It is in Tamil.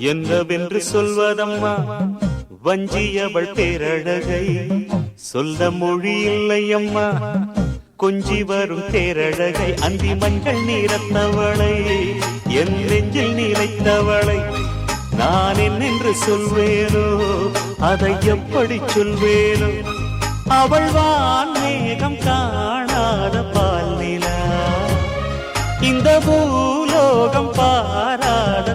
என்னவென்று சொல்வதம்மா வஞ்சியவள் பேரழகை சொல்ல மொழி இல்லையம்மா கொஞ்சி வரும் தேரழகை அந்தி மஞ்சள் நீரத்தவளை என் நெஞ்சில் நிலைத்தவளை நான் என்னென்று சொல்வேனோ அதை எப்படி சொல்வேனோ அவள் வான் மேகம் காணாத பால் நிலா இந்த பூலோகம் பாராத